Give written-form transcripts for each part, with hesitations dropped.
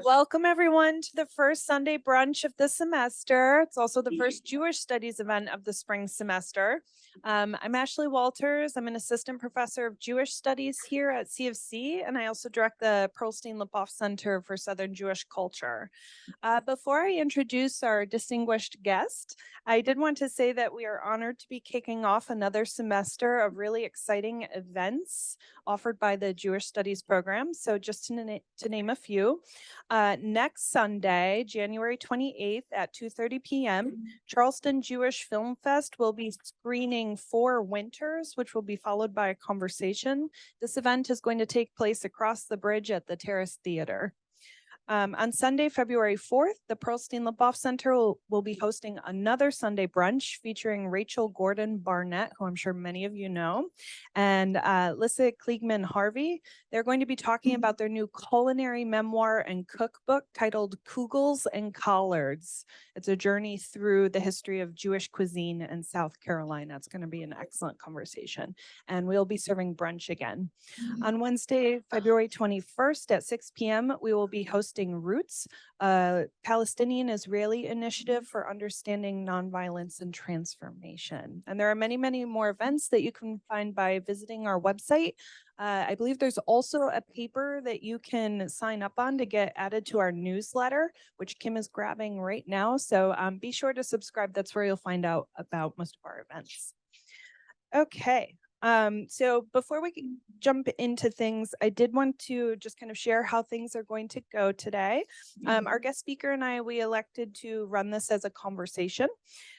Welcome everyone to the first Sunday brunch of the semester. It's also the first Jewish studies event of the spring semester. I'm Ashley Walters. I'm an assistant professor of Jewish studies here at C of C, and I also direct the Pearlstein-Lipoff Center for Southern Jewish Culture. Before I introduce our distinguished guest, I did want to say that we are honored to be kicking off another semester of really exciting events offered by the Jewish Studies program. So just to name a few, next Sunday, January 28th at 2:30 p.m., Charleston Jewish Film Fest will be screening Four Winters, which will be followed by a conversation. This event is going to take place across the bridge at the Terrace Theater. On Sunday, February 4th, the Pearlstein-Lipoff Center will be hosting another Sunday brunch featuring Rachel Gordon Barnett, who I'm sure many of you know, and Lissa Kliegman Harvey. They're going to be talking about their new culinary memoir and cookbook titled Kugels and Collards. It's a journey through the history of Jewish cuisine in South Carolina. It's going to be an excellent conversation, and we'll be serving brunch again. On Wednesday, February 21st at 6 p.m., we will be hosting Roots, a Palestinian-Israeli initiative for understanding nonviolence and transformation. And there are many, many more events that you can find by visiting our website. I believe there's also a paper that you can sign up on to get added to our newsletter, which Kim is grabbing right now. So be sure to subscribe. That's where you'll find out about most of our events. Okay. So before we can jump into things, I did want to just kind of share how things are going to go today. Our guest speaker and we elected to run this as a conversation.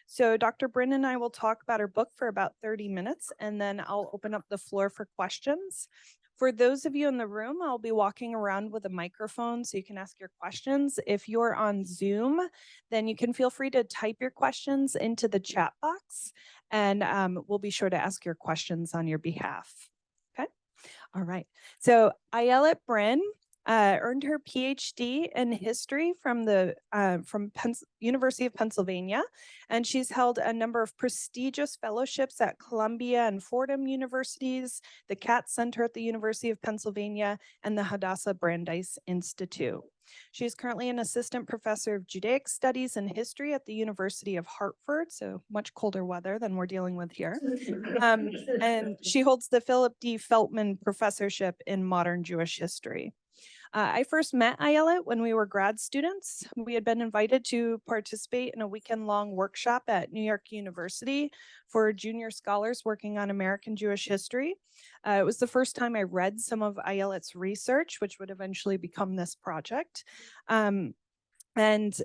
So Dr. Bryn and I will talk about her book for about 30 minutes, and then I'll open up the floor for questions. For those of you in the room, I'll be walking around with a microphone so you can ask your questions. If you're on Zoom, then you can feel free to type your questions into the chat box, and we'll be sure to ask your questions on your behalf. Okay. All right. So Ayelet Bryn earned her PhD in history from the University of Pennsylvania, and she's held a number of prestigious fellowships at Columbia and Fordham universities, the Katz Center at the University of Pennsylvania, and the Hadassah Brandeis Institute. She is currently an assistant professor of Judaic Studies and History at the University of Hartford, so much colder weather than we're dealing with here. And she holds the Philip D. Feltman Professorship in Modern Jewish History. I first met Ayelet when we were grad students. We had been invited to participate in a weekend-long workshop at New York University for junior scholars working on American Jewish history. It was the first time I read some of Ayelet's research, which would eventually become this project. And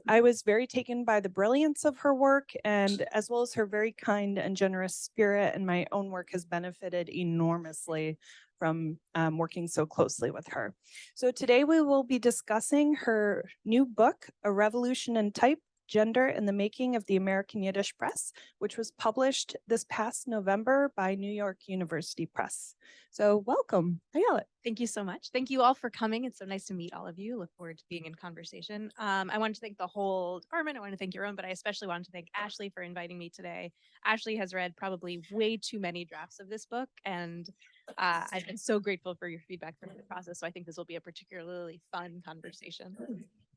I was very taken by the brilliance of her work, and as well as her very kind and generous spirit, and my own work has benefited enormously from working so closely with her. So today we will be discussing her new book, A Revolution in Type, Gender in the Making of the American Yiddish Press, which was published this past November by New York University Press. So welcome, Ayelet. Thank you so much. Thank you all for coming. It's so nice to meet all of you. Look forward to being in conversation. I want to thank the whole department. I want to thank your own, but I especially want to thank Ashley for inviting me today. Ashley has read probably way too many drafts of this book, and I've been so grateful for your feedback through the process. So I think this will be a particularly fun conversation.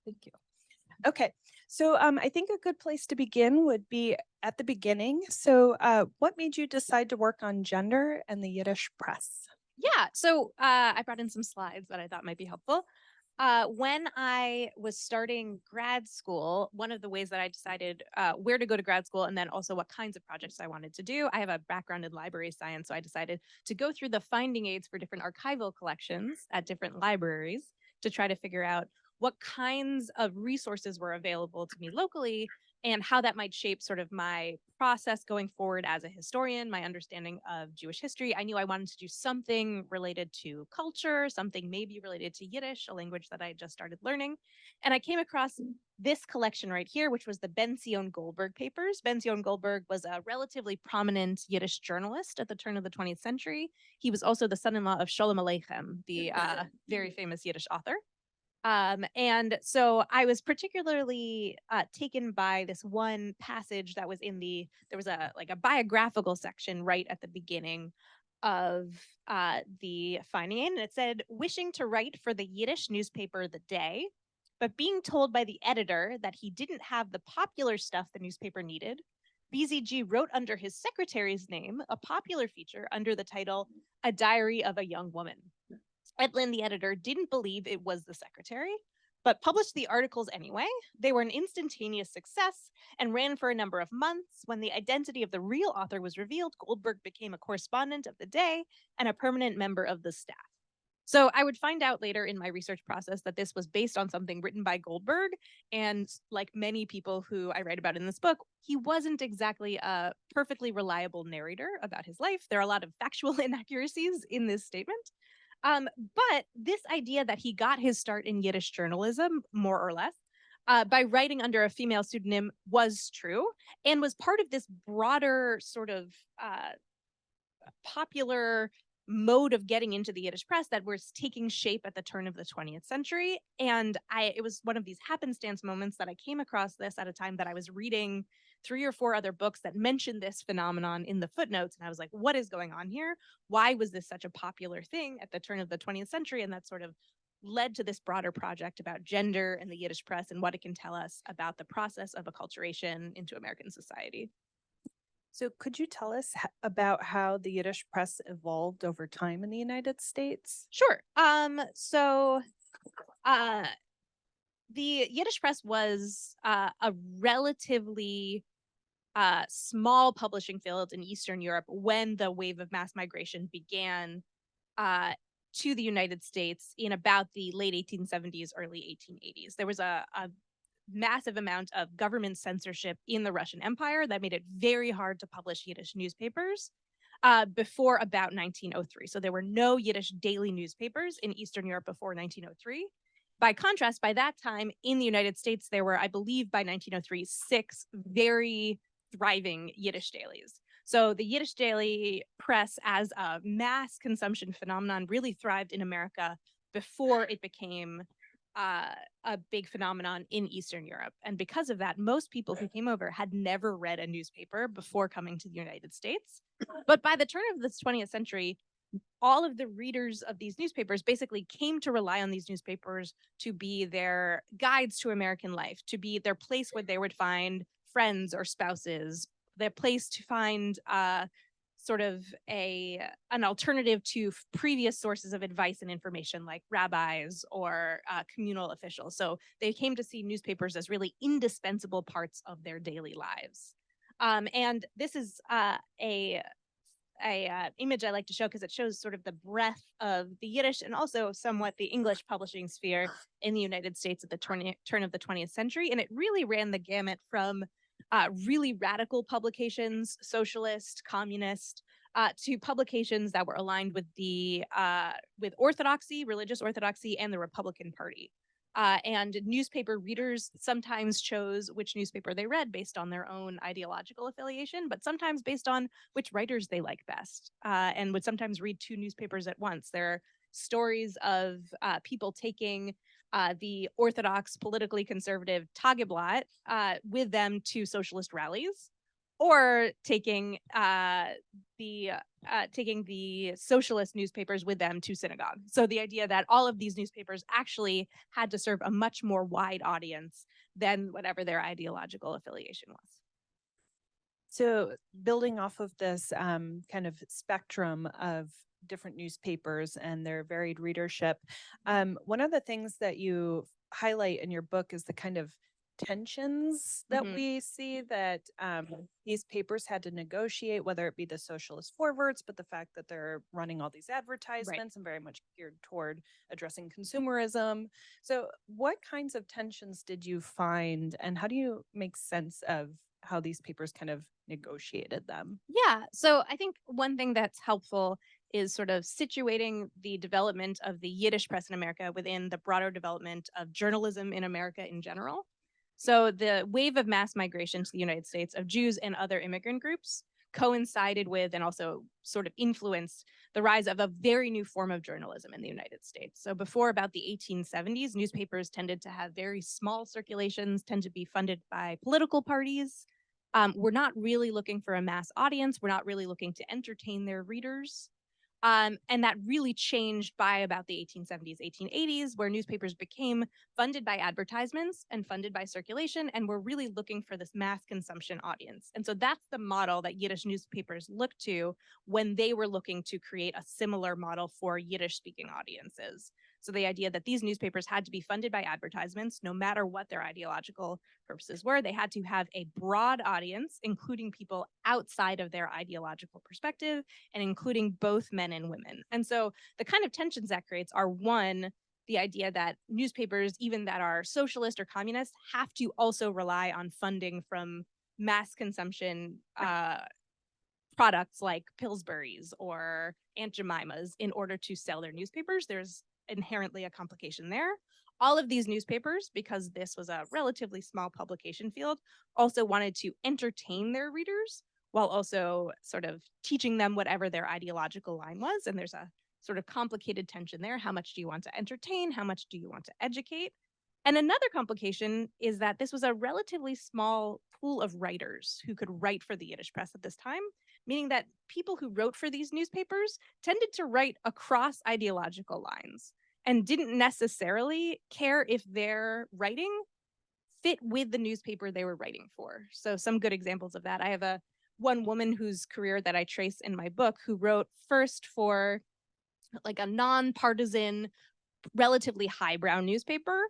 Thank you. Okay, so I think a good place to begin would be at the beginning. So what made you decide to work on gender and the Yiddish press? Yeah, so I brought in some slides that I thought might be helpful. When I was starting grad school, one of the ways that I decided where to go to grad school and then also what kinds of projects I wanted to do, I have a background in library science, so I decided to go through the finding aids for different archival collections at different libraries to try to figure out what kinds of resources were available to me locally and how that might shape sort of my process going forward as a historian, my understanding of Jewish history. I knew I wanted to do something related to culture, something maybe related to Yiddish, a language that I had just started learning. And I came across this collection right here, which was the Ben-Zion Goldberg papers. Ben-Zion Goldberg was a relatively prominent Yiddish journalist at the turn of the 20th century. He was also the son-in-law of Sholem Aleichem, the very famous Yiddish author. And so I was particularly taken by this one passage that was in there was a biographical section right at the beginning of the finding aid, and it said, wishing to write for the Yiddish newspaper The Day, but being told by the editor that he didn't have the popular stuff the newspaper needed, BZG wrote under his secretary's name a popular feature under the title A Diary of a Young Woman. Edlin, the editor, didn't believe it was the secretary, but published the articles anyway. They were an instantaneous success and ran for a number of months. When the identity of the real author was revealed, Goldberg became a correspondent of The Day and a permanent member of the staff. So I would find out later in my research process that this was based on something written by Goldberg. And like many people who I write about in this book, he wasn't exactly a perfectly reliable narrator about his life. There are a lot of factual inaccuracies in this statement. But this idea that he got his start in Yiddish journalism, more or less, by writing under a female pseudonym was true and was part of this broader sort of popular mode of getting into the Yiddish press that was taking shape at the turn of the 20th century. And it was one of these happenstance moments that I came across this at a time that I was reading 3 or 4 other books that mentioned this phenomenon in the footnotes. And I was like, what is going on here? Why was this such a popular thing at the turn of the 20th century? And that sort of led to this broader project about gender and the Yiddish press and what it can tell us about the process of acculturation into American society. So could you tell us about how the Yiddish press evolved over time in the United States? Sure. Uh, the Yiddish press was a relatively small publishing field in Eastern Europe when the wave of mass migration began to the United States in about the late 1870s, early 1880s. There was a massive amount of government censorship in the Russian Empire that made it very hard to publish Yiddish newspapers before about 1903. So there were no Yiddish daily newspapers in Eastern Europe before 1903. By contrast, by that time in the United States, there were, I believe, by 1903, 6 very thriving Yiddish dailies. So the Yiddish daily press as a mass consumption phenomenon really thrived in America before it became a big phenomenon in Eastern Europe. And because of that, most people who came over had never read a newspaper before coming to the United States. But by the turn of the 20th century, all of the readers of these newspapers basically came to rely on these newspapers to be their guides to American life, to be their place where they would find friends or spouses, their place to find sort of an alternative to previous sources of advice and information like rabbis or communal officials. So they came to see newspapers as really indispensable parts of their daily lives. And this is a image I like to show because it shows sort of the breadth of the Yiddish and also somewhat the English publishing sphere in the United States at the turn of the 20th century. And it really ran the gamut from really radical publications, socialist, communist, to publications that were aligned with the with orthodoxy, religious orthodoxy, and the Republican Party. And newspaper readers sometimes chose which newspaper they read based on their own ideological affiliation, but sometimes based on which writers they like best, and would sometimes read 2 newspapers at once. There are stories of people taking the orthodox, politically conservative Tageblatt with them to socialist rallies, or taking the socialist newspapers with them to synagogue. So the idea that all of these newspapers actually had to serve a much more wide audience than whatever their ideological affiliation was. So building off of this kind of spectrum of different newspapers and their varied readership, one of the things that you highlight in your book is the kind of tensions that we see that these papers had to negotiate, whether it be the socialist forwards, but the fact that they're running all these advertisements and very much geared toward addressing consumerism. So what kinds of tensions did you find, and how do you make sense of how these papers kind of negotiated them? Yeah. So I think one thing that's helpful is sort of situating the development of the Yiddish press in America within the broader development of journalism in America in general. So the wave of mass migration to the United States of Jews and other immigrant groups coincided with and also sort of influenced the rise of a very new form of journalism in the United States. So before about the 1870s, newspapers tended to have very small circulations, tend to be funded by political parties. We're not really looking for a mass audience. We're not really looking to entertain their readers. And that really changed by about the 1870s, 1880s, where newspapers became funded by advertisements and funded by circulation, and were really looking for this mass consumption audience. And so that's the model that Yiddish newspapers looked to when they were looking to create a similar model for Yiddish-speaking audiences. So the idea that these newspapers had to be funded by advertisements, no matter what their ideological purposes were, they had to have a broad audience, including people outside of their ideological perspective, and including both men and women. And so the kind of tensions that creates are, one, the idea that newspapers, even that are socialist or communist, have to also rely on funding from mass consumption products like Pillsbury's or Aunt Jemima's in order to sell their newspapers. There's inherently a complication there. All of these newspapers, because this was a relatively small publication field, also wanted to entertain their readers while also sort of teaching them whatever their ideological line was. And there's a sort of complicated tension there. How much do you want to entertain? How much do you want to educate? And another complication is that this was a relatively small pool of writers who could write for the Yiddish press at this time, meaning that people who wrote for these newspapers tended to write across ideological lines and didn't necessarily care if their writing fit with the newspaper they were writing for. So some good examples of that. I have one woman whose career that I trace in my book who wrote first for like a nonpartisan, relatively highbrow newspaper,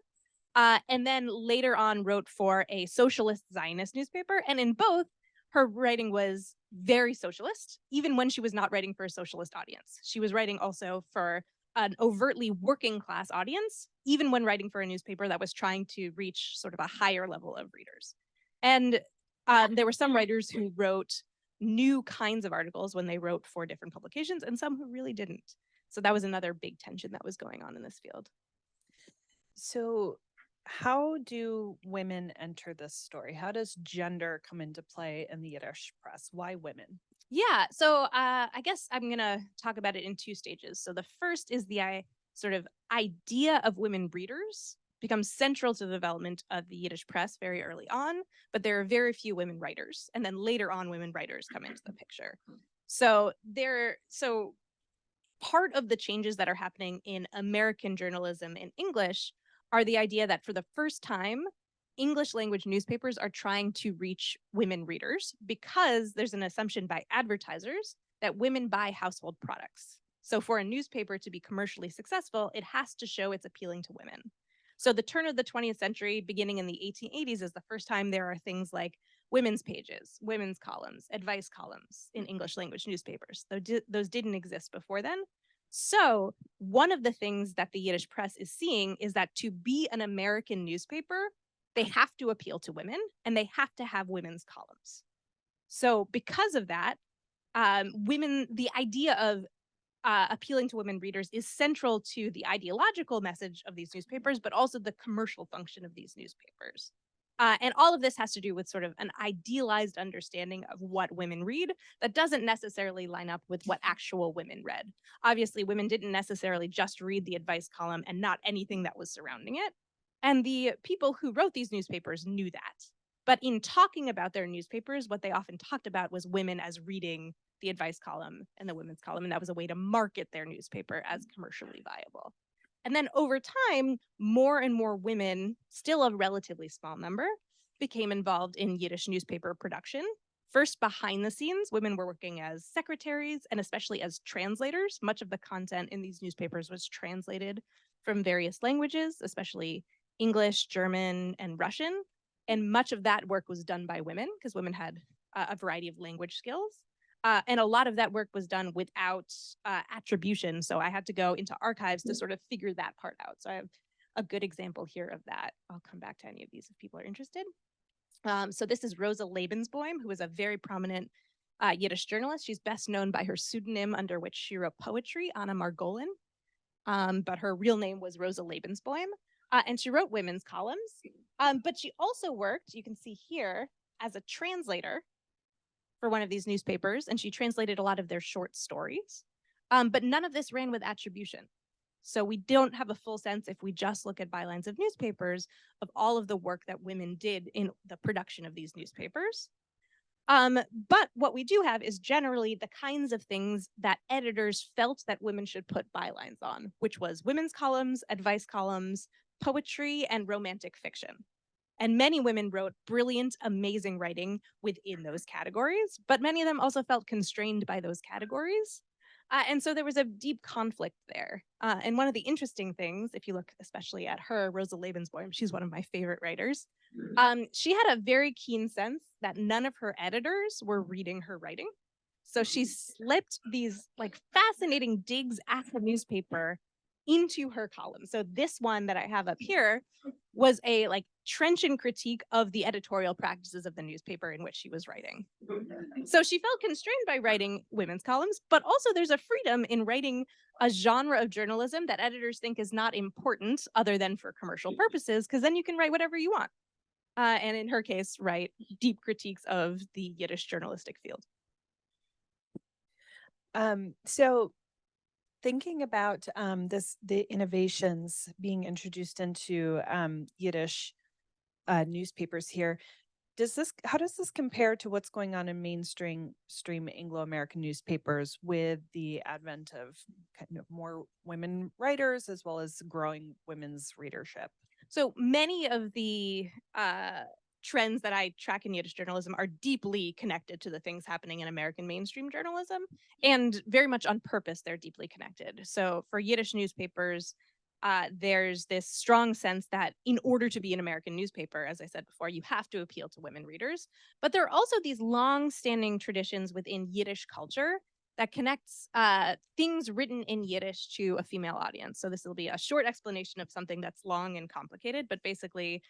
and then later on wrote for a socialist Zionist newspaper. And in both, her writing was very socialist, even when she was not writing for a socialist audience. She was writing also for an overtly working class audience, even when writing for a newspaper that was trying to reach sort of a higher level of readers. And there were some writers who wrote new kinds of articles when they wrote for different publications, and some who really didn't. So that was another big tension that was going on in this field. So how do women enter this story? How does gender come into play in the Yiddish press? Why women? Yeah, so I guess I'm going to talk about it in two stages. So the first is the sort of idea of women readers becomes central to the development of the Yiddish press very early on, but there are very few women writers. And then later on, women writers come into the picture. So part of the changes that are happening in American journalism in English are the idea that for the first time, English language newspapers are trying to reach women readers because there's an assumption by advertisers that women buy household products. So for a newspaper to be commercially successful, it has to show it's appealing to women. So the turn of the 20th century, beginning in the 1880s, is the first time there are things like women's pages, women's columns, advice columns in English language newspapers. Those didn't exist before then. So one of the things that the Yiddish press is seeing is that to be an American newspaper, they have to appeal to women and they have to have women's columns. So because of that, the idea of appealing to women readers is central to the ideological message of these newspapers, but also the commercial function of these newspapers. And all of this has to do with sort of an idealized understanding of what women read that doesn't necessarily line up with what actual women read. Obviously, women didn't necessarily just read the advice column and not anything that was surrounding it. And the people who wrote these newspapers knew that. But in talking about their newspapers, what they often talked about was women as reading the advice column and the women's column. And that was a way to market their newspaper as commercially viable. And then over time, more and more women, still a relatively small number, became involved in Yiddish newspaper production. First, behind the scenes, women were working as secretaries and especially as translators. Much of the content in these newspapers was translated from various languages, especially English, German, and Russian. And much of that work was done by women because women had a variety of language skills. And a lot of that work was done without attribution. So I had to go into archives to sort of figure that part out. So I have a good example here of that. I'll come back to any of these if people are interested. So this is Rosa Lebensboim, who was a very prominent Yiddish journalist. She's best known by her pseudonym under which she wrote poetry, Anna Margolin. But her real name was Rosa Lebensboim. And she wrote women's columns. But she also worked, you can see here, as a translator for one of these newspapers, and she translated a lot of their short stories. But none of this ran with attribution. So we don't have a full sense, if we just look at bylines of newspapers, of all of the work that women did in the production of these newspapers. But what we do have is generally the kinds of things that editors felt that women should put bylines on, which was women's columns, advice columns, poetry, and romantic fiction. And many women wrote brilliant, amazing writing within those categories, but many of them also felt constrained by those categories. And so there was a deep conflict there. And one of the interesting things, if you look especially at her, Rosa Lebensboim, she's one of my favorite writers. She had a very keen sense that none of her editors were reading her writing. So she slipped these like fascinating digs at the newspaper into her column. So this one that I have up here was a like trenchant critique of the editorial practices of the newspaper in which she was writing. So she felt constrained by writing women's columns, but also there's a freedom in writing a genre of journalism that editors think is not important other than for commercial purposes, because then you can write whatever you want. And in her case, write deep critiques of the Yiddish journalistic field. So thinking about the innovations being introduced into Yiddish newspapers here, how does this compare to what's going on in mainstream Anglo-American newspapers with the advent of kind of more women writers as well as growing women's readership? So many of the trends that I track in Yiddish journalism are deeply connected to the things happening in American mainstream journalism, and very much on purpose, they're deeply connected. So for Yiddish newspapers, there's this strong sense that in order to be an American newspaper, as I said before, you have to appeal to women readers. But there are also these long-standing traditions within Yiddish culture that connects things written in Yiddish to a female audience. So this will be a short explanation of something that's long and complicated, but basically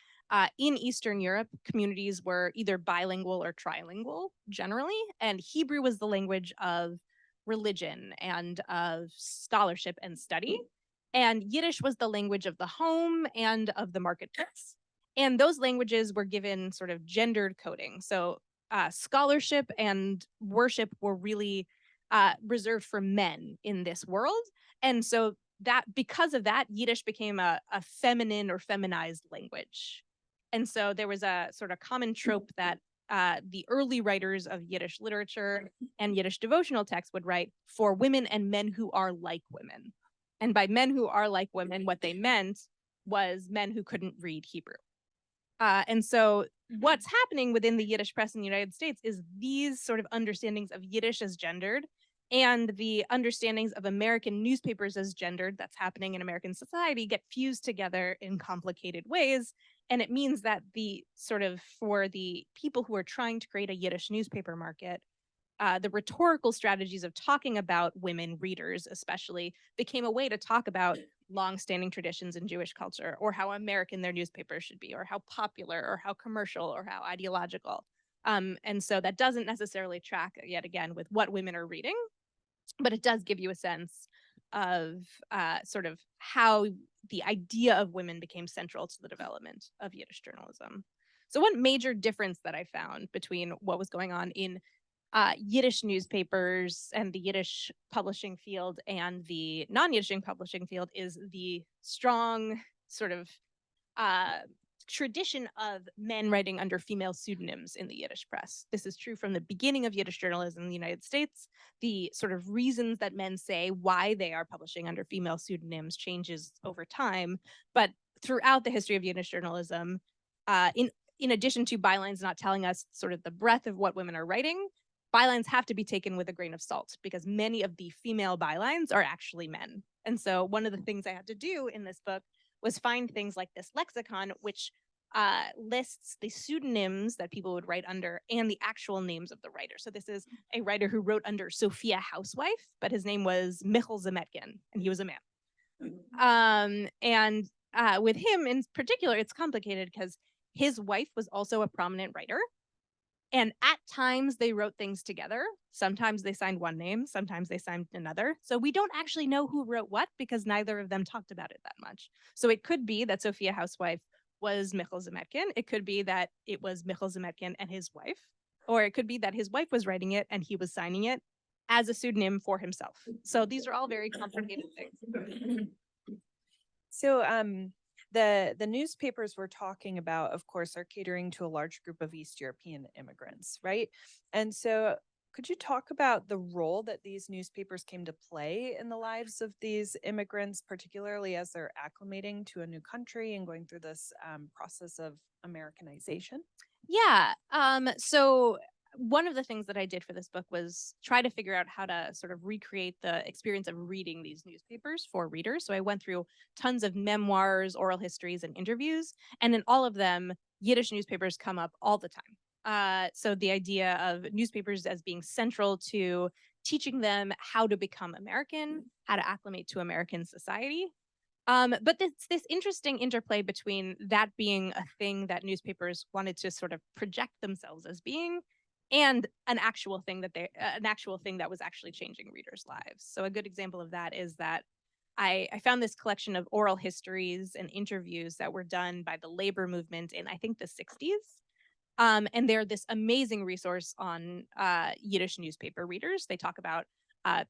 in Eastern Europe, communities were either bilingual or trilingual generally, and Hebrew was the language of religion and of scholarship and study. And Yiddish was the language of the home and of the marketplace. And those languages were given sort of gendered coding. So scholarship and worship were really reserved for men in this world. And so that because of that, Yiddish became a feminine or feminized language. And so there was a sort of common trope that the early writers of Yiddish literature and Yiddish devotional texts would write for women and men who are like women. And by men who are like women, what they meant was men who couldn't read Hebrew. And so what's happening within the Yiddish press in the United States is these sort of understandings of Yiddish as gendered and the understandings of American newspapers as gendered that's happening in American society get fused together in complicated ways. And it means that the sort of for the people who are trying to create a Yiddish newspaper market, the rhetorical strategies of talking about women readers especially became a way to talk about long-standing traditions in Jewish culture, or how American their newspapers should be, or how popular, or how commercial, or how ideological. And so that doesn't necessarily track, yet again, with what women are reading, but it does give you a sense of sort of how the idea of women became central to the development of Yiddish journalism. So one major difference that I found between what was going on in Yiddish newspapers and the Yiddish publishing field and the non-Yiddish publishing field is the strong sort of tradition of men writing under female pseudonyms in the Yiddish press. This is true from the beginning of Yiddish journalism in the United States. The sort of reasons that men say why they are publishing under female pseudonyms changes over time, but throughout the history of Yiddish journalism, in addition to bylines not telling us sort of the breadth of what women are writing, bylines have to be taken with a grain of salt because many of the female bylines are actually men. And so one of the things I had to do in this book was find things like this lexicon, which lists the pseudonyms that people would write under and the actual names of the writer. So this is a writer who wrote under Sophia Housewife, but his name was Michal Zemetkin, and he was a man. And with him in particular, it's complicated because his wife was also a prominent writer. And at times they wrote things together. Sometimes they signed one name, sometimes they signed another. So we don't actually know who wrote what because neither of them talked about it that much. So it could be that Sophia Housewife was Michal Zemetkin. It could be that it was Michal Zemetkin and his wife. Or it could be that his wife was writing it and he was signing it as a pseudonym for himself. So these are all very complicated things. So The newspapers we're talking about, of course, are catering to a large group of East European immigrants, right? And so could you talk about the role that these newspapers came to play in the lives of these immigrants, particularly as they're acclimating to a new country and going through this process of Americanization? Yeah. So one of the things that I did for this book was try to figure out how to sort of recreate the experience of reading these newspapers for readers. So I went through tons of memoirs, oral histories, and interviews, and in all of them, Yiddish newspapers come up all the time. So the idea of newspapers as being central to teaching them how to become American, how to acclimate to American society. But this interesting interplay between that being a thing that newspapers wanted to sort of project themselves as being, and an actual thing that was actually changing readers' lives. So a good example of that is that I found this collection of oral histories and interviews that were done by the labor movement in I think the 60s. And they're this amazing resource on Yiddish newspaper readers. They talk about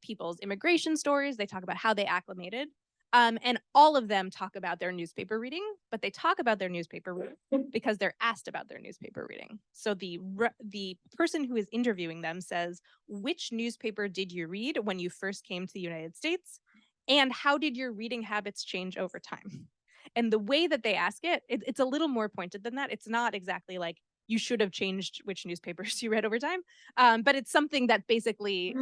people's immigration stories. They talk about how they acclimated. And all of them talk about their newspaper reading, but they talk about their newspaper reading because they're asked about their newspaper reading. So the person who is interviewing them says, "Which newspaper did you read when you first came to the United States? And how did your reading habits change over time?" And the way that they ask it's a little more pointed than that. It's not exactly like you should have changed which newspapers you read over time, but it's something that basically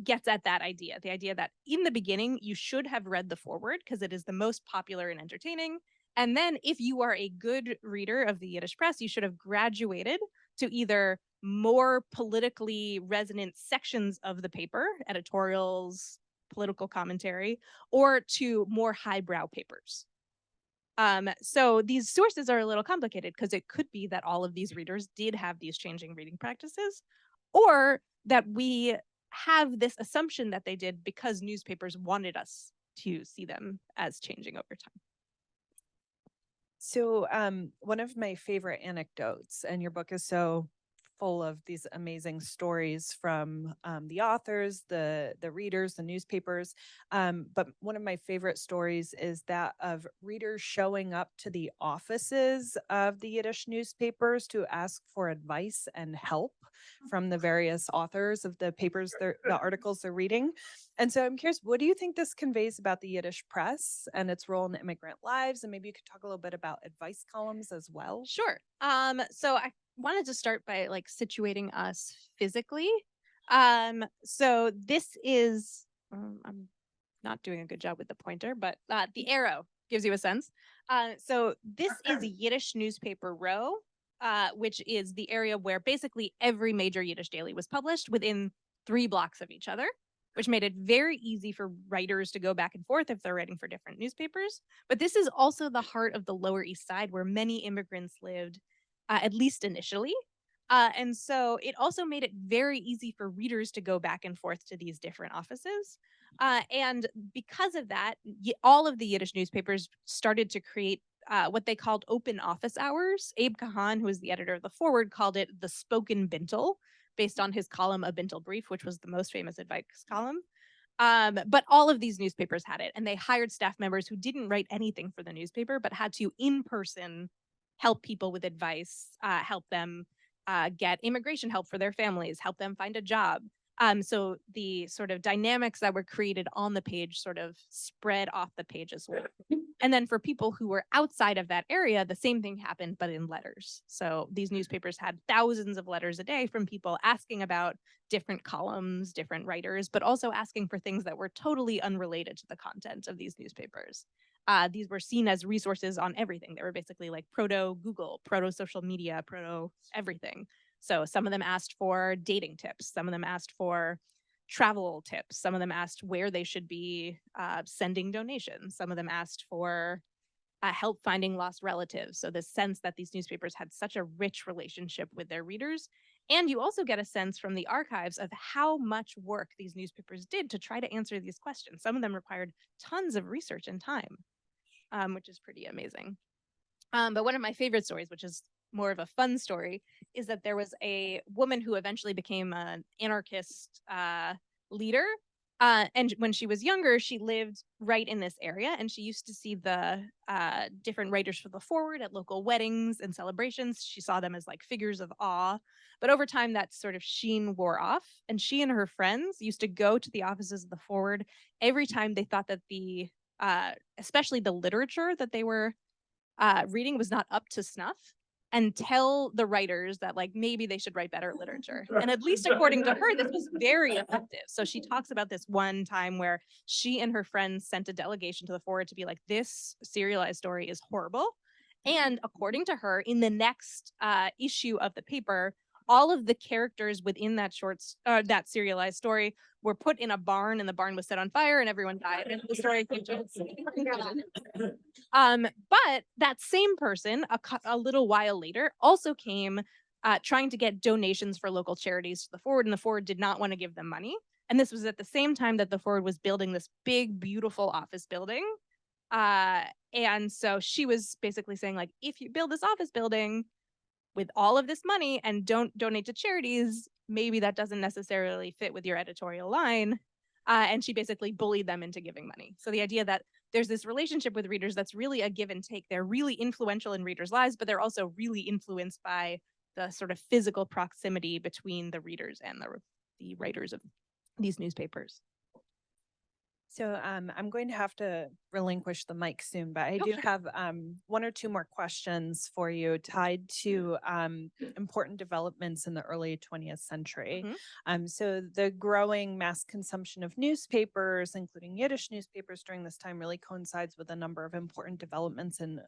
gets at that idea, the idea that in the beginning, you should have read the foreword because it is the most popular and entertaining. And then if you are a good reader of the Yiddish press, you should have graduated to either more politically resonant sections of the paper, editorials, political commentary, or to more highbrow papers. So these sources are a little complicated because it could be that all of these readers did have these changing reading practices, or that we have this assumption that they did because newspapers wanted us to see them as changing over time. So, one of my favorite anecdotes, and your book is so full of these amazing stories from the authors, the readers, the newspapers. But one of my favorite stories is that of readers showing up to the offices of the Yiddish newspapers to ask for advice and help from the various authors of the papers, the articles they're reading. And so I'm curious, what do you think this conveys about the Yiddish press and its role in immigrant lives? And maybe you could talk a little bit about advice columns as well. Sure. So I wanted to start by like situating us physically. So this is I'm not doing a good job with the pointer, but the arrow gives you a sense. So this is a Yiddish newspaper row, which is the area where basically every major Yiddish daily was published within 3 blocks of each other, which made it very easy for writers to go back and forth if they're writing for different newspapers. But this is also the heart of the Lower East Side where many immigrants lived, at least initially. And so it also made it very easy for readers to go back and forth to these different offices. And because of that, all of the Yiddish newspapers started to create what they called open office hours. Abe Kahan, who was the editor of the Forward, called it the spoken bintel, based on his column A Bintel Brief, which was the most famous advice column. But all of these newspapers had it, and they hired staff members who didn't write anything for the newspaper, but had to in person help people with advice, help them get immigration help for their families, help them find a job. So the sort of dynamics that were created on the page sort of spread off the page as well. And then for people who were outside of that area, the same thing happened, but in letters. So these newspapers had thousands of letters a day from people asking about different columns, different writers, but also asking for things that were totally unrelated to the content of these newspapers. These were seen as resources on everything. They were basically like proto Google, proto social media, proto everything. So some of them asked for dating tips. Some of them asked for travel tips. Some of them asked where they should be sending donations. Some of them asked for help finding lost relatives. So the sense that these newspapers had such a rich relationship with their readers. And you also get a sense from the archives of how much work these newspapers did to try to answer these questions. Some of them required tons of research and time, which is pretty amazing. But one of my favorite stories, which is more of a fun story, is that there was a woman who eventually became an anarchist leader And when she was younger, she lived right in this area, and she used to see the different writers for the forward at local weddings and celebrations. She saw them as like figures of awe. But over time, that sort of sheen wore off, and she and her friends used to go to the offices of the forward every time they thought that especially the literature that they were reading was not up to snuff, and tell the writers that like maybe they should write better literature. And at least according to her, this was very effective. So she talks about this one time where she and her friends sent a delegation to the forward to be like, this serialized story is horrible. And according to her, in the next issue of the paper, all of the characters within that serialized story were put in a barn, and the barn was set on fire, and everyone died. And the story came to its conclusion. But that same person, a little while later, also came trying to get donations for local charities to the forward, and the forward did not want to give them money. And this was at the same time that the forward was building this big, beautiful office building. Uh, and so she was basically saying, like, if you build this office building with all of this money and don't donate to charities, maybe that doesn't necessarily fit with your editorial line. And she basically bullied them into giving money. So the idea that there's this relationship with readers that's really a give and take. They're really influential in readers' lives, but they're also really influenced by the sort of physical proximity between the readers and the writers of these newspapers. So I'm going to have to relinquish the mic soon, but I do have one or two more questions for you tied to important developments in the early 20th century. So the growing mass consumption of newspapers, including Yiddish newspapers during this time, really coincides with a number of important developments in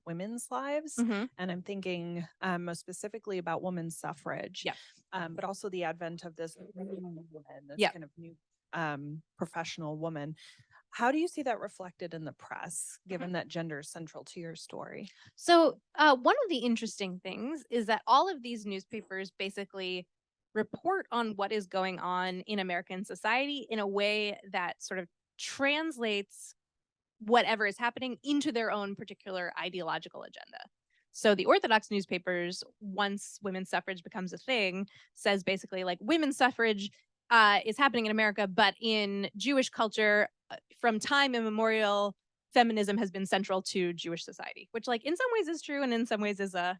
women's lives. And I'm thinking most specifically about women's suffrage, but also the advent of this kind of new professional woman. How do you see that reflected in the press, given that gender is central to your story? So one of the interesting things is that all of these newspapers basically report on what is going on in American society in a way that sort of translates whatever is happening into their own particular ideological agenda. So the Orthodox newspapers, once women's suffrage becomes a thing, says basically like women's suffrage is happening in America, but in Jewish culture, from time immemorial, feminism has been central to Jewish society, which like in some ways is true and in some ways is a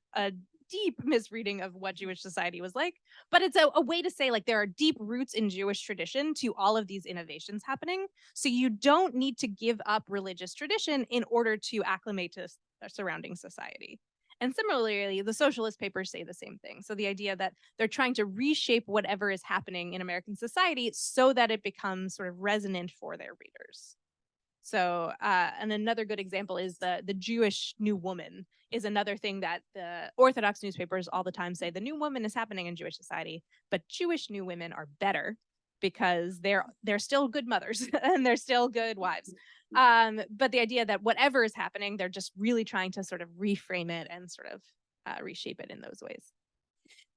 deep misreading of what Jewish society was like. But it's a way to say like there are deep roots in Jewish tradition to all of these innovations happening. So you don't need to give up religious tradition in order to acclimate to surrounding society. And similarly, the socialist papers say the same thing. So the idea that they're trying to reshape whatever is happening in American society so that it becomes sort of resonant for their readers. So, and another good example is the Jewish New Woman is another thing that the Orthodox newspapers all the time say the new woman is happening in Jewish society, but Jewish new women are better because they're still good mothers and they're still good wives. But the idea that whatever is happening, they're just really trying to sort of reframe it and sort of reshape it in those ways.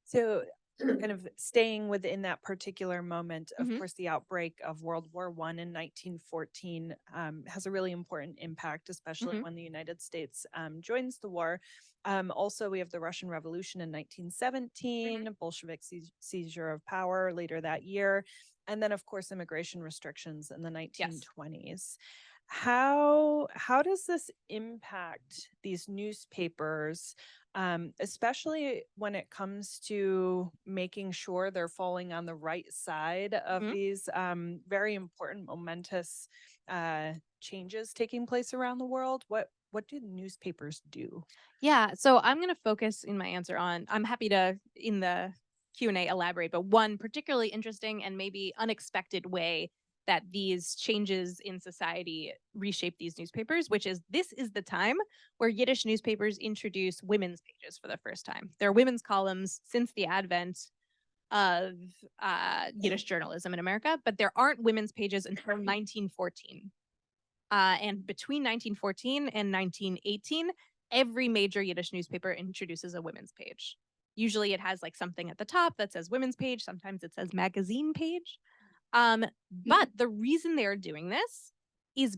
So kind of staying within that particular moment, of course, the outbreak of World War I in 1914 has a really important impact, especially when the United States joins the war. Also, we have the Russian Revolution in 1917, Bolshevik seizure of power later that year, and then, of course, immigration restrictions in the 1920s. How does this impact these newspapers, especially when it comes to making sure they're falling on the right side of these very important, momentous changes taking place around the world? What do newspapers do? Yeah, so I'm going to focus in my answer on, I'm happy to, in the Q&A, elaborate, but one particularly interesting and maybe unexpected way that these changes in society reshape these newspapers, which is this is the time where Yiddish newspapers introduce women's pages for the first time. There are women's columns since the advent of Yiddish journalism in America, but there aren't women's pages until 1914. And between 1914 and 1918, every major Yiddish newspaper introduces a women's page. Usually it has like something at the top that says women's page. Sometimes it says magazine page. But the reason they're doing this is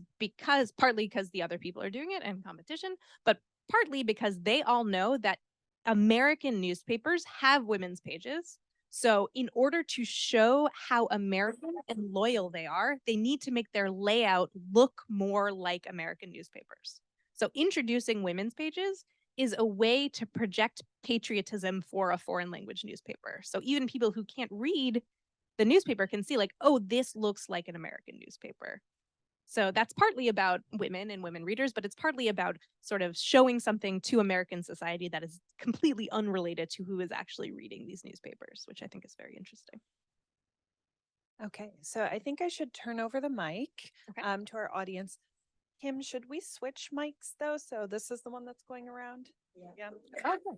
partly because the other people are doing it and competition, but partly because they all know that American newspapers have women's pages So in order to show how American and loyal they are, they need to make their layout look more like American newspapers. So introducing women's pages is a way to project patriotism for a foreign language newspaper. So even people who can't read the newspaper can see like, oh, this looks like an American newspaper. So that's partly about women and women readers, but it's partly about sort of showing something to American society that is completely unrelated to who is actually reading these newspapers, which I think is very interesting. Okay, so I think I should turn over the mic Okay. to our audience. Kim, should we switch mics though? So this is the one that's going around? Yeah. Okay.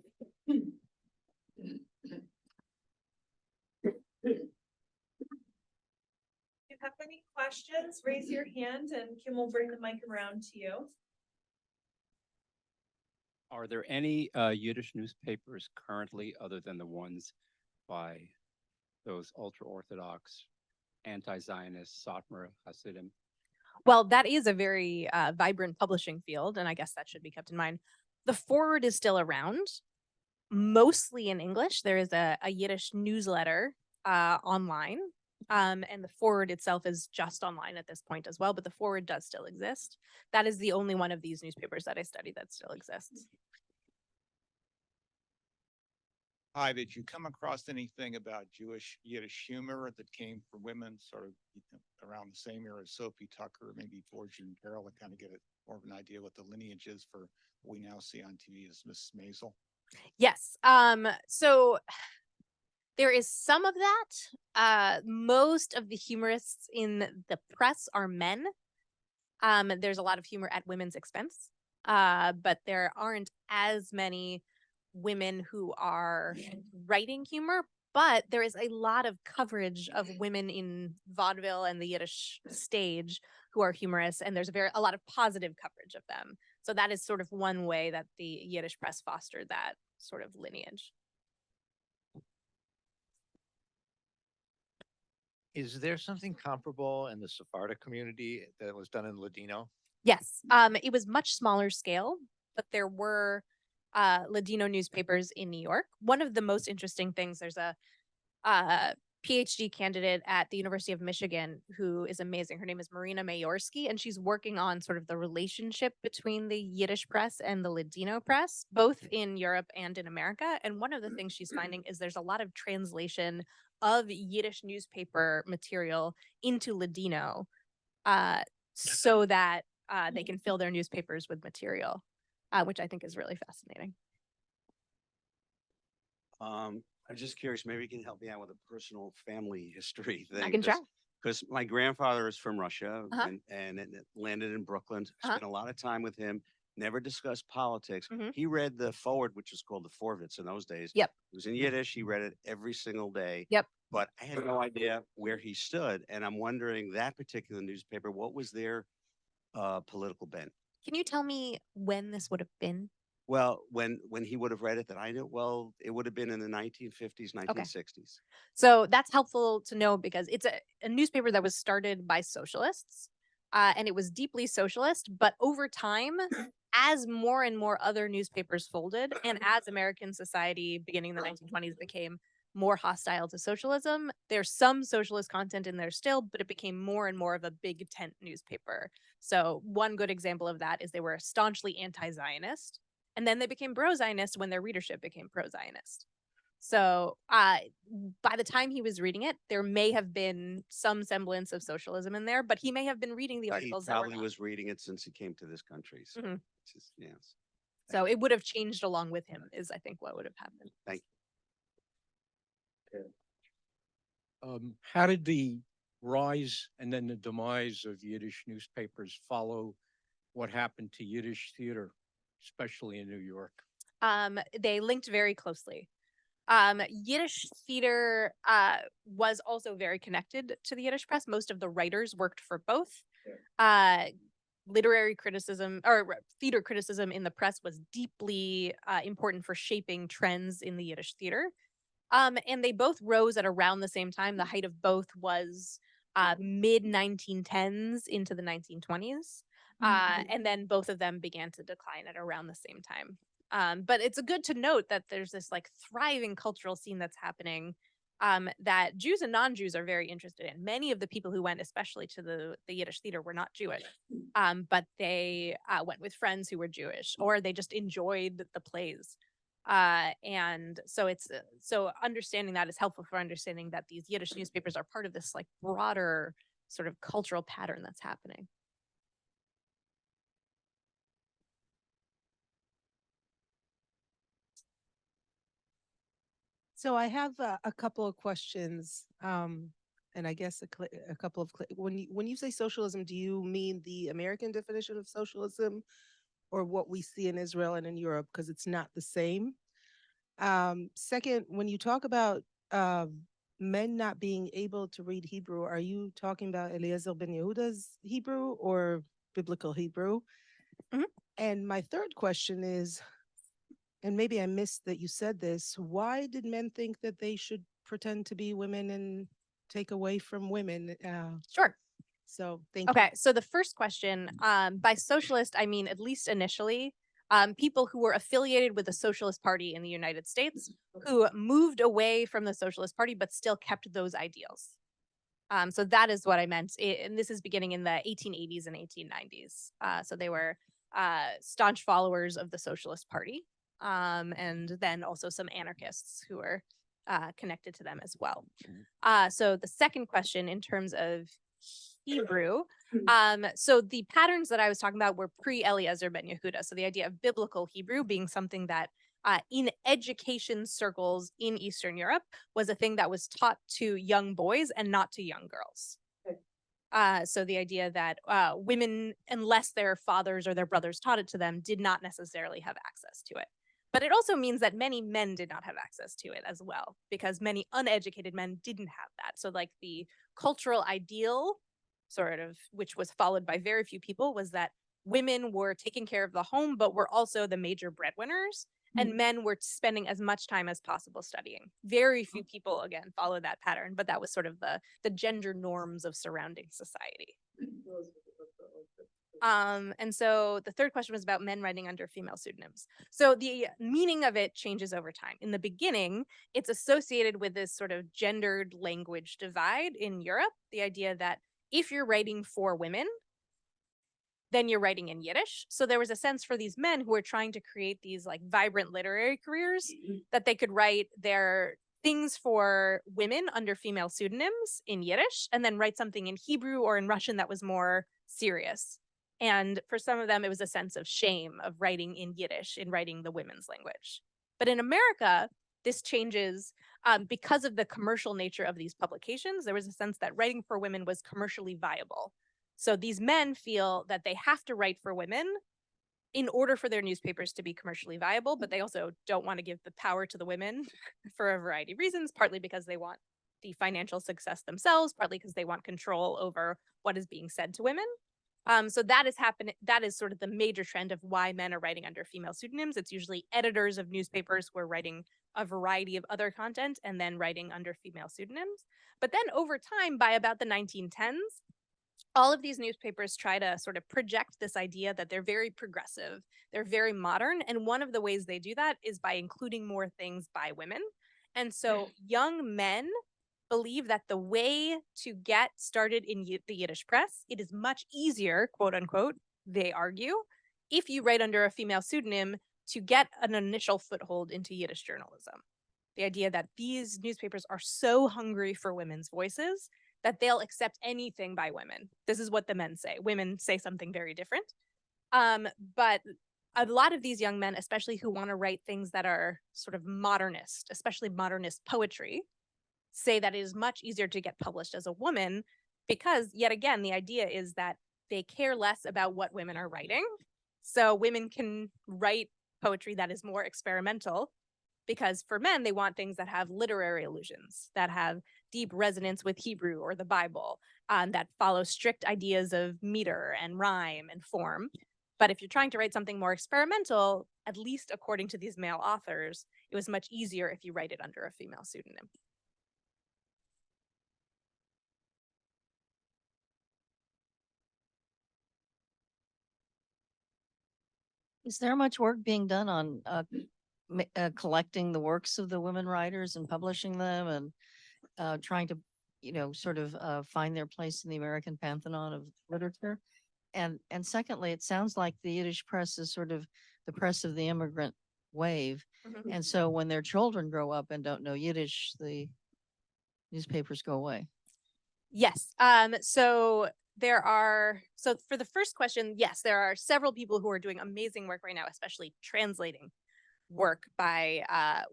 If you have any questions, raise your hand and Kim will bring the mic around to you. Are there any Yiddish newspapers currently other than the ones by those ultra-Orthodox, anti-Zionist, Satmar Hasidim? Well, that is a very vibrant publishing field, and I guess that should be kept in mind. The Forward is still around, mostly in English. There is a Yiddish newsletter online, and the Forward itself is just online at this point as well, but the Forward does still exist. That is the only one of these newspapers that I study that still exists. Hi, did you come across anything about Jewish Yiddish humor that came from women sort of around the same era as Sophie Tucker, maybe Georgie and Carol, to kind of get more of an idea what the lineage is for what we now see on TV as Mrs. Maisel? Yes. So there is some of that. Most of the humorists in the press are men. There's a lot of humor at women's expense. But there aren't as many women who are writing humor, but there is a lot of coverage of women in vaudeville and the Yiddish stage who are humorous, and there's a lot of positive coverage of them. So that is sort of one way that the Yiddish press fostered that sort of lineage. Is there something comparable in the Sephardic community that was done in Ladino? Yes, it was much smaller scale, but there were Ladino newspapers in New York. One of the most interesting things, there's a PhD candidate at the University of Michigan who is amazing. Her name is Marina Mayorski, and she's working on sort of the relationship between the Yiddish press and the Ladino press, both in Europe and in America. And one of the things she's finding is there's a lot of translation of Yiddish newspaper material into Ladino so that they can fill their newspapers with material, which I think is really fascinating. I'm just curious, maybe you can help me out with a personal family history thing. I can try. Because my grandfather is from Russia Uh-huh. and landed in Brooklyn. Uh-huh. Spent a lot of time with him. Never discussed politics. Mhm. He read the Forward, which was called the Forvitz in those days. Yep. It was in Yiddish. He read it every single day. Yep. But I had no idea where he stood. And I'm wondering that particular newspaper, what was their political bent? Can you tell me when this would have been? Well, when he would have read it that I knew, well, it would have been in the 1950s, 1960s. So that's helpful to know because it's a newspaper that was started by socialists, and it was deeply socialist. But over time, as more and more other newspapers folded, and as American society beginning in the 1920s became more hostile to socialism, there's some socialist content in there still, but it became more and more of a big tent newspaper. So one good example of that is they were staunchly anti-Zionist, and then they became pro-Zionist when their readership became pro-Zionist. So by the time he was reading it, there may have been some semblance of socialism in there, but he may have been reading the He articles that were probably not. was reading it since he came to this country. So, Mhm. yes. So it would have changed along with him, is I think what would have happened. Thank How did the rise and then the demise of Yiddish newspapers follow what happened to Yiddish theater, especially in New York? They linked very closely. Yiddish theater was also very connected to the Yiddish press. Most of the writers worked for both. Literary criticism or theater criticism in the press was deeply important for shaping trends in the Yiddish theater. And they both rose at around the same time. The height of both was mid 1910s into the 1920s. And then both of them began to decline at around the same time. But it's good to note that there's this like thriving cultural scene that's happening that Jews and non-Jews are very interested in. Many of the people who went, especially to the Yiddish theater, were not Jewish, but they went with friends who were Jewish, or they just enjoyed the plays. And so so understanding that is helpful for understanding that these Yiddish newspapers are part of this like broader sort of cultural pattern that's happening. So I have a couple of questions, and I guess a couple of when you say socialism, do you mean the American definition of socialism, or what we see in Israel and in Europe? Because it's not the same. Second, when you talk about men not being able to read Hebrew, are you talking about Eliezer ben Yehuda's Hebrew or biblical Hebrew? Mhm. And my third question is, and maybe I missed that you said this, why did men think that they should pretend to be women and take away from women? Sure. So thank you. Okay, so the first question, by socialist, I mean, at least initially, people who were affiliated with the Socialist Party in the United States who moved away from the Socialist Party but still kept those ideals. So that is what I meant. And this is beginning in the 1880s and 1890s. So they were staunch followers of the Socialist Party, and then also some anarchists who were connected to them as well. So the second question in terms of Hebrew. So the patterns that I was talking about were pre-Eliezer ben Yehuda. So the idea of biblical Hebrew being something that in education circles in Eastern Europe was a thing that was taught to young boys and not to young girls. So the idea that women, unless their fathers or their brothers taught it to them, did not necessarily have access to it. But it also means that many men did not have access to it as well, because many uneducated men didn't have that. So like the cultural ideal, sort of, which was followed by very few people, was that women were taking care of the home, but were also the major breadwinners, and men were spending as much time as possible studying. Very few people, again, follow that pattern, but that was sort of the gender norms of surrounding society. And so the third question was about men writing under female pseudonyms. So the meaning of it changes over time. In the beginning, it's associated with this sort of gendered language divide in Europe, the idea that if you're writing for women, then you're writing in Yiddish. So there was a sense for these men who were trying to create these like vibrant literary careers that they could write their things for women under female pseudonyms in Yiddish and then write something in Hebrew or in Russian that was more serious. And for some of them, it was a sense of shame of writing in Yiddish, in writing the women's language. But in America, this changes because of the commercial nature of these publications. There was a sense that writing for women was commercially viable. So these men feel that they have to write for women in order for their newspapers to be commercially viable, but they also don't want to give the power to the women for a variety of reasons, partly because they want the financial success themselves, partly because they want control over what is being said to women. So that is happening. That is sort of the major trend of why men are writing under female pseudonyms. It's usually editors of newspapers who are writing a variety of other content and then writing under female pseudonyms. But then over time, by about the 1910s, all of these newspapers try to sort of project this idea that they're very progressive, they're very modern. And one of the ways they do that is by including more things by women. And so young men believe that the way to get started in the Yiddish press, it is much easier, quote unquote, they argue, if you write under a female pseudonym to get an initial foothold into Yiddish journalism. The idea that these newspapers are so hungry for women's voices that they'll accept anything by women. This is what the men say. Women say something very different. But a lot of these young men, especially who want to write things that are sort of modernist, especially modernist poetry, say that it is much easier to get published as a woman because, yet again, the idea is that they care less about what women are writing. So women can write poetry that is more experimental because for men, they want things that have literary allusions, that have deep resonance with Hebrew or the Bible, that follow strict ideas of meter and rhyme and form. But if you're trying to write something more experimental, at least according to these male authors, it was much easier if you write it under a female pseudonym. Is there much work being done on collecting the works of the women writers and publishing them? And trying to, sort of find their place in the American pantheon of literature. And secondly, it sounds like the Yiddish press is sort of the press of the immigrant wave. Mhm. And so when their children grow up and don't know Yiddish, the newspapers go away. Yes. So for the first question, yes, there are several people who are doing amazing work right now, especially translating work by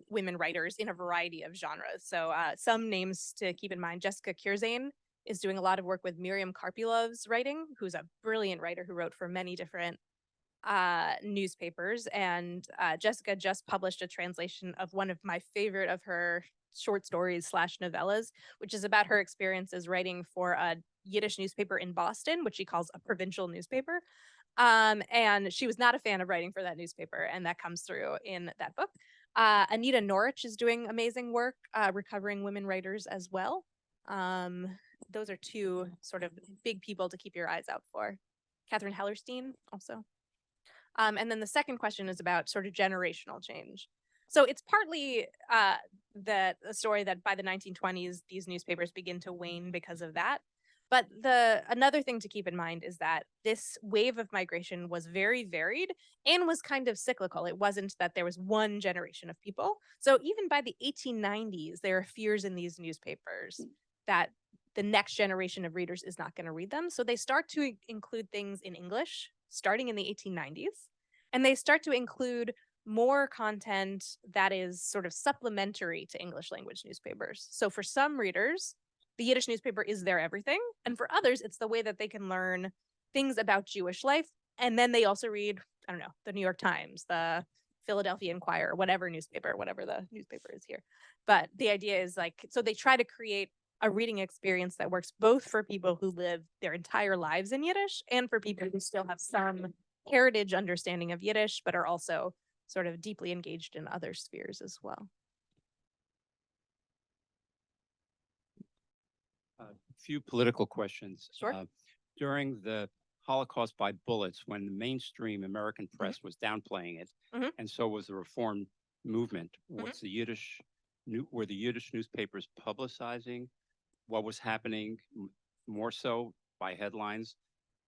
women writers in a variety of genres. So some names to keep in mind: Jessica Kirzane is doing a lot of work with Miriam Karpylov's writing, who's a brilliant writer who wrote for many different newspapers. And Jessica just published a translation of one of my favorite of her short stories / novellas, which is about her experiences writing for a Yiddish newspaper in Boston, which she calls a provincial newspaper. And she was not a fan of writing for that newspaper, and that comes through in that book. Anita Norwich is doing amazing work recovering women writers as well. Those are two sort of big people to keep your eyes out for. Catherine Hellerstein also. And then the second question is about sort of generational change. So it's partly the story that by the 1920s, these newspapers begin to wane because of that. But another thing to keep in mind is that this wave of migration was very varied and was kind of cyclical. It wasn't that there was one generation of people. So even by the 1890s, there are fears in these newspapers that the next generation of readers is not going to read them. So they start to include things in English starting in the 1890s, and they start to include more content that is sort of supplementary to English language newspapers. So for some readers, the Yiddish newspaper is their everything. And for others, it's the way that they can learn things about Jewish life. And then they also read, I don't know, the New York Times, the Philadelphia Inquirer, whatever the newspaper is here. But the idea is so they try to create a reading experience that works both for people who live their entire lives in Yiddish and for people who still have some heritage understanding of Yiddish, but are also sort of deeply engaged in other spheres as well. A few political questions. Sure. During the Holocaust by bullets, when the mainstream American press was downplaying it, Mhm. and so was the Reform movement, Mhm. were the Yiddish newspapers publicizing what was happening more so by headlines?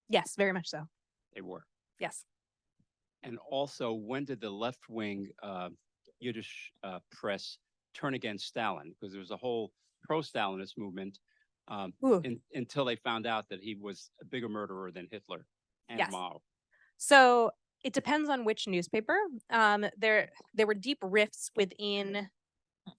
Yes, very much so. They were. Yes. And also, when did the left-wing Yiddish press turn against Stalin? Because there was a whole pro-Stalinist movement until they found out that he was a bigger murderer than Hitler and Yes. Mao. So it depends on which newspaper. There were deep rifts within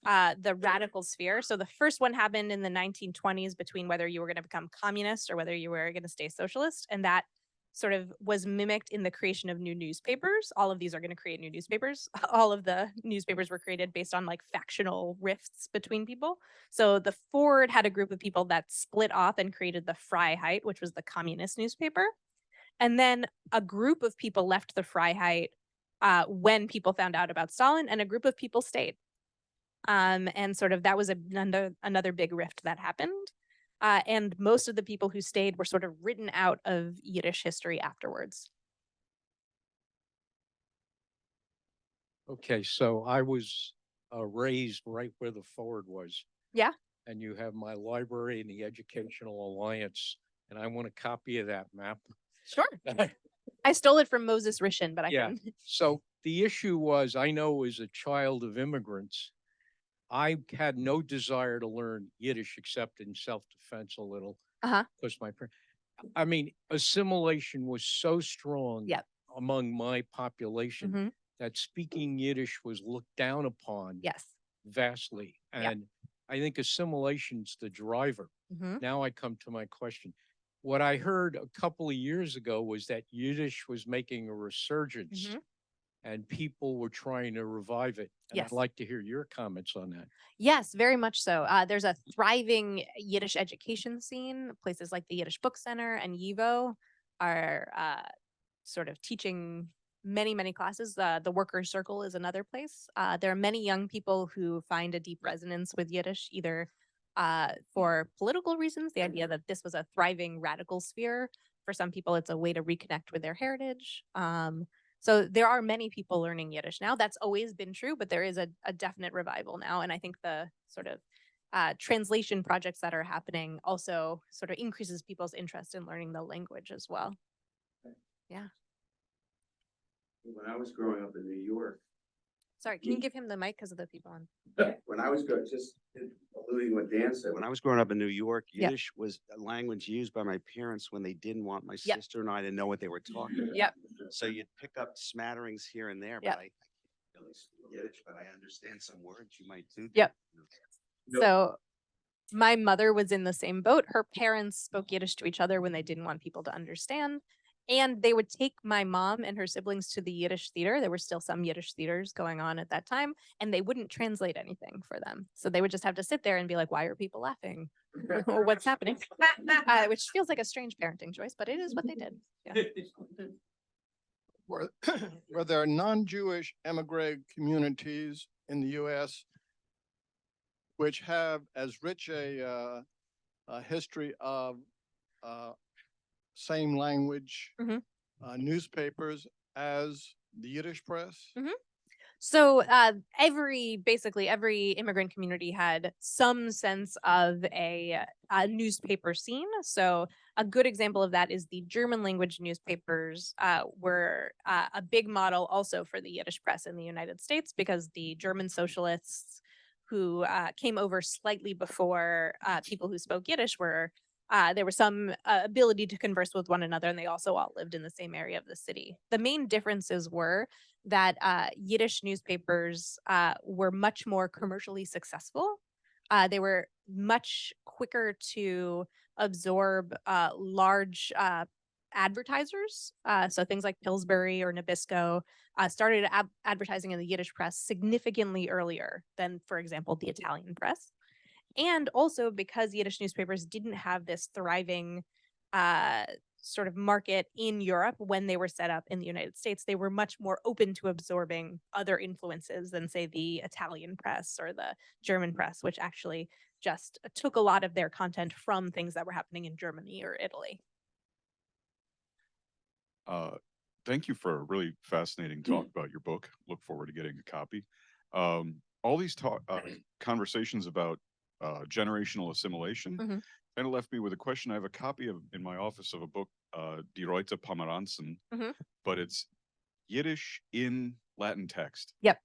the radical sphere. So the first one happened in the 1920s between whether you were going to become communist or whether you were going to stay socialist. And that sort of was mimicked in the creation of new newspapers. All of these are going to create new newspapers. All of the newspapers were created based on factional rifts between people. So the Ford had a group of people that split off and created the Freiheit, which was the communist newspaper. And then a group of people left the Freiheit when people found out about Stalin, and a group of people stayed. And sort of that was another big rift that happened. And most of the people who stayed were sort of written out of Yiddish history afterwards. Okay, so I was raised right where the Ford was. Yeah. And you have my library and the Educational Alliance, and I want a copy of that map. Sure. I stole it from Moses Rishin, but I Yeah. can. So the issue was, I know as a child of immigrants, I had no desire to learn Yiddish except in self-defense a little. Because I mean, assimilation was so strong Yep. among my population Mhm. that speaking Yiddish was looked down upon Yes. vastly. Yep. And I think assimilation's the driver. Mhm. Now I come to my question. What I heard a couple of years ago was that Yiddish was making a resurgence Mhm. and people were trying to revive it. And Yes. I'd like to hear your comments on that. Yes, very much so. There's a thriving Yiddish education scene. Places like the Yiddish Book Center and YIVO are sort of teaching many, many classes. The Workers' Circle is another place. There are many young people who find a deep resonance with Yiddish, either for political reasons, the idea that this was a thriving radical sphere. For some people, it's a way to reconnect with their heritage. So there are many people learning Yiddish now. That's always been true, but there is a definite revival now. And I think the sort of translation projects that are happening also sort of increases people's interest in learning the language as well. Yeah. When I was growing up in New York, Sorry, can you give him the mic because of the people on? when I was just alluding what Dan said, when I was growing up in New York, Yep. Yiddish was a language used by my parents when they didn't want my Yep. sister and I to know what they were talking about. Yep. So you'd pick up smatterings here and there, Yep. but I can't really speak Yiddish, but I understand some words you might do. Yep. No. So my mother was in the same boat. Her parents spoke Yiddish to each other when they didn't want people to understand. And they would take my mom and her siblings to the Yiddish theater. There were still some Yiddish theaters going on at that time, and they wouldn't translate anything for them. So they would just have to sit there and be like, why are people laughing? Or what's happening? Which feels like a strange parenting choice, but it is what they did. Yeah. Were there non-Jewish immigrant communities in the U.S. which have as rich a history of same language Mhm. newspapers as the Yiddish press? So basically every immigrant community had some sense of a newspaper scene. So a good example of that is the German language newspapers were a big model also for the Yiddish press in the United States, because the German socialists who came over slightly before people who spoke Yiddish were there was some ability to converse with one another, and they also all lived in the same area of the city. The main differences were that Yiddish newspapers were much more commercially successful. They were much quicker to absorb large advertisers. So things like Pillsbury or Nabisco started advertising in the Yiddish press significantly earlier than, for example, the Italian press. And also because Yiddish newspapers didn't have this thriving sort of market in Europe when they were set up in the United States, they were much more open to absorbing other influences than, say, the Italian press or the German press, which actually just took a lot of their content from things that were happening in Germany or Italy. Thank you for a really fascinating talk about your book. Look forward to getting a copy. All these conversations about generational assimilation Mhm. kind of left me with a question. I have a copy of in my office of a book, Die Reuter Pomeranzen, Mhm. but it's Yiddish in Latin text. Yep.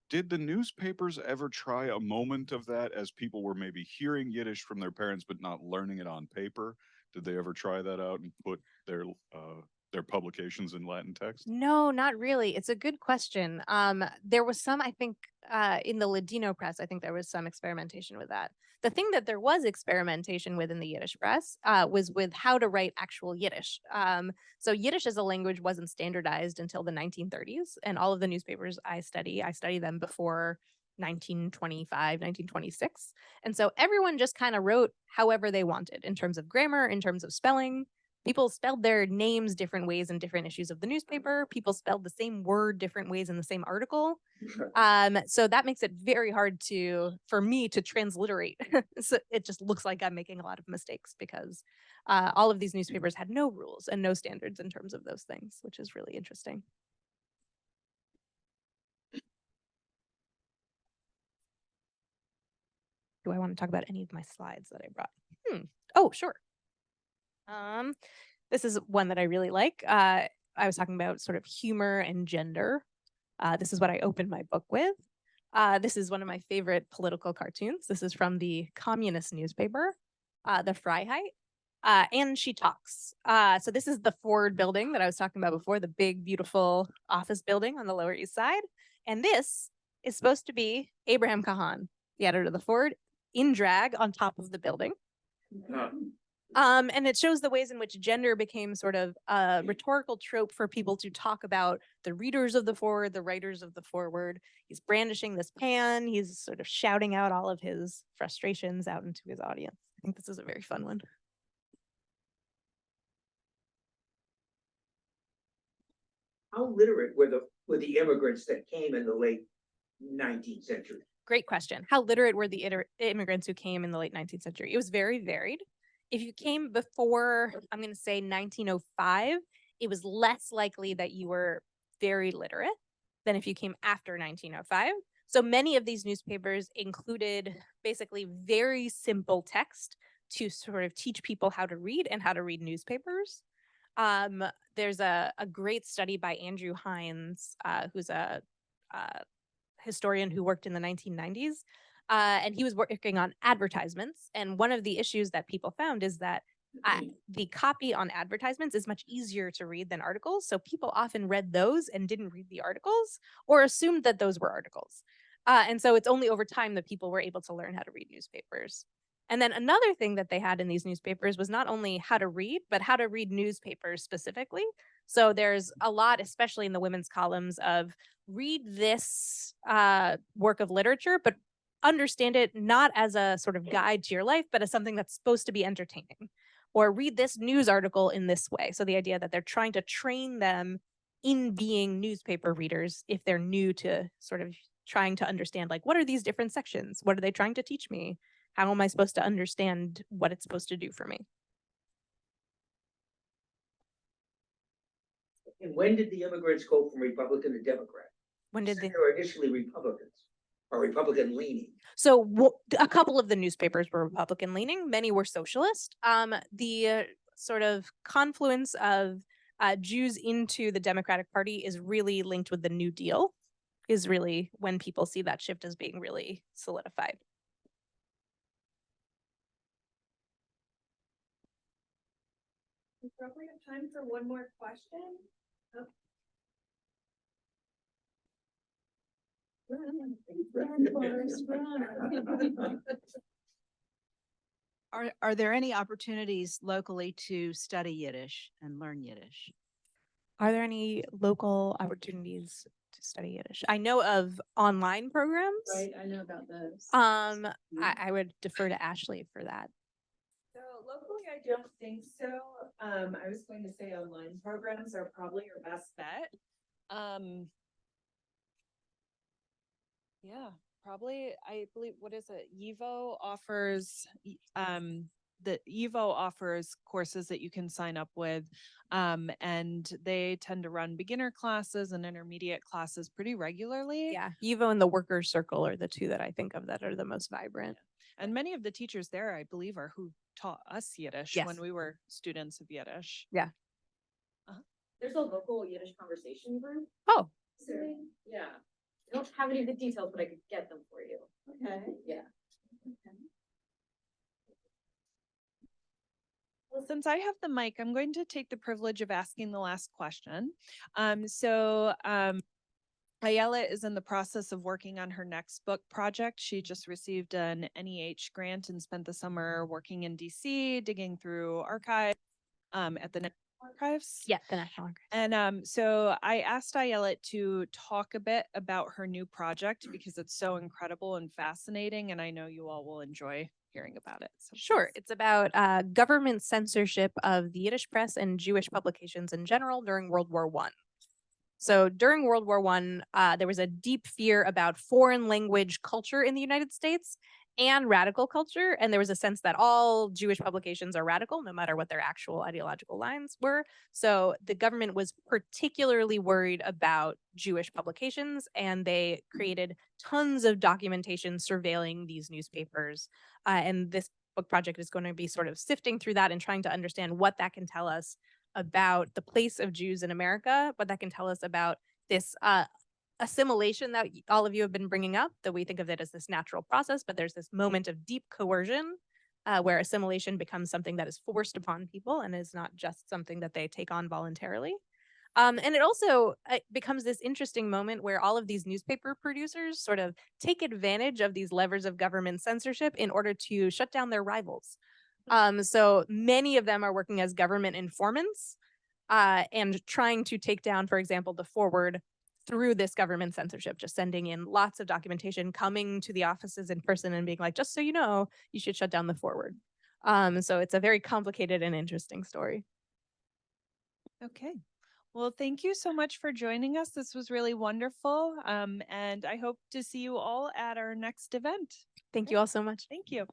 Did the newspapers ever try a moment of that as people were maybe hearing Yiddish from their parents but not learning it on paper? Did they ever try that out and put their publications in Latin text? No, not really. It's a good question. There was some, I think, in the Ladino press, I think there was some experimentation with that. The thing that there was experimentation with in the Yiddish press was with how to write actual Yiddish. So Yiddish as a language wasn't standardized until the 1930s, and all of the newspapers I study them before 1925, 1926. And so everyone just kind of wrote however they wanted in terms of grammar, in terms of spelling. People spelled their names different ways in different issues of the newspaper. People spelled the same word different ways in the same article. So that makes it very hard for me to transliterate. So it just looks like I'm making a lot of mistakes because all of these newspapers had no rules and no standards in terms of those things, which is really interesting. Do I want to talk about any of my slides that I brought? Oh, sure. This is one that I really like. I was talking about sort of humor and gender. This is what I opened my book with. This is one of my favorite political cartoons. This is from the communist newspaper, the Freiheit. And she talks. So this is the Ford building that I was talking about before, the big, beautiful office building on the Lower East Side. And this is supposed to be Abraham Cahan, the editor of the Ford, in drag on top of the building. And it shows the ways in which gender became sort of a rhetorical trope for people to talk about the readers of the forward, the writers of the forward. He's brandishing this pan. He's sort of shouting out all of his frustrations out into his audience. I think this is a very fun one. How literate were the immigrants that came in the late 19th century? Great question. How literate were the immigrants who came in the late 19th century? It was very varied. If you came before, I'm going to say 1905, it was less likely that you were very literate than if you came after 1905. So many of these newspapers included basically very simple text to sort of teach people how to read and how to read newspapers. There's a great study by Andrew Hines, who's a historian who worked in the 1990s. And he was working on advertisements. And one of the issues that people found is that the copy on advertisements is much easier to read than articles. So people often read those and didn't read the articles or assumed that those were articles. And so it's only over time that people were able to learn how to read newspapers. And then another thing that they had in these newspapers was not only how to read, but how to read newspapers specifically. So there's a lot, especially in the women's columns, of read this work of literature, but understand it not as a sort of guide to your life, but as something that's supposed to be entertaining. Or read this news article in this way. So the idea that they're trying to train them in being newspaper readers if they're new to sort of trying to understand, like, what are these different sections? What are they trying to teach me? How am I supposed to understand what it's supposed to do for me? And when did the immigrants go from Republican to Democrat? When did they? were initially Republicans or Republican leaning? So a couple of the newspapers were Republican leaning. Many were socialist. The sort of confluence of Jews into the Democratic Party is really linked with the New Deal, is really when people see that shift as being really solidified. We probably have time for one more question. Oh. Are there any opportunities locally to study Yiddish and learn Yiddish? Are there any local opportunities to study Yiddish? I know of online programs. Right, I know about those. I would defer to Ashley for that. So locally, I don't think so. I was going to say online programs are probably your best bet. Yeah, probably. I believe, what is it? YIVO offers, the YIVO offers courses that you can sign up with. And they tend to run beginner classes and intermediate classes pretty regularly. Yeah, YIVO and the Workers Circle are the two that I think of that are the most vibrant. And many of the teachers there, I believe, are who taught us Yiddish when we were students of Yiddish. Yeah. There's a local Yiddish conversation group. Oh. Yeah. I don't have any of the details, but I could get them for you. Okay. Yeah. Well, since I have the mic, I'm going to take the privilege of asking the last question. Ayala is in the process of working on her next book project. She just received an NEH grant and spent the summer working in DC, digging through archives at the National Archives. Yeah, the National Archives. And so I asked Ayala to talk a bit about her new project because it's so incredible and fascinating, and I know you all will enjoy hearing about it. So Sure. It's about government censorship of the Yiddish press and Jewish publications in general during World War I. So during World War I, there was a deep fear about foreign language culture in the United States and radical culture. And there was a sense that all Jewish publications are radical, no matter what their actual ideological lines were. So the government was particularly worried about Jewish publications, and they created tons of documentation surveilling these newspapers. And this book project is going to be sort of sifting through that and trying to understand what that can tell us about the place of Jews in America, what that can tell us about this assimilation that all of you have been bringing up, that we think of it as this natural process, but there's this moment of deep coercion where assimilation becomes something that is forced upon people and is not just something that they take on voluntarily. And it also becomes this interesting moment where all of these newspaper producers sort of take advantage of these levers of government censorship in order to shut down their rivals. So many of them are working as government informants and trying to take down, for example, the Forward through this government censorship, just sending in lots of documentation, coming to the offices in person and being like, just so you know, you should shut down the Forward. So it's a very complicated and interesting story. Okay. Well, thank you so much for joining us. This was really wonderful. And I hope to see you all at our next event. Thank you all so much. Thank you.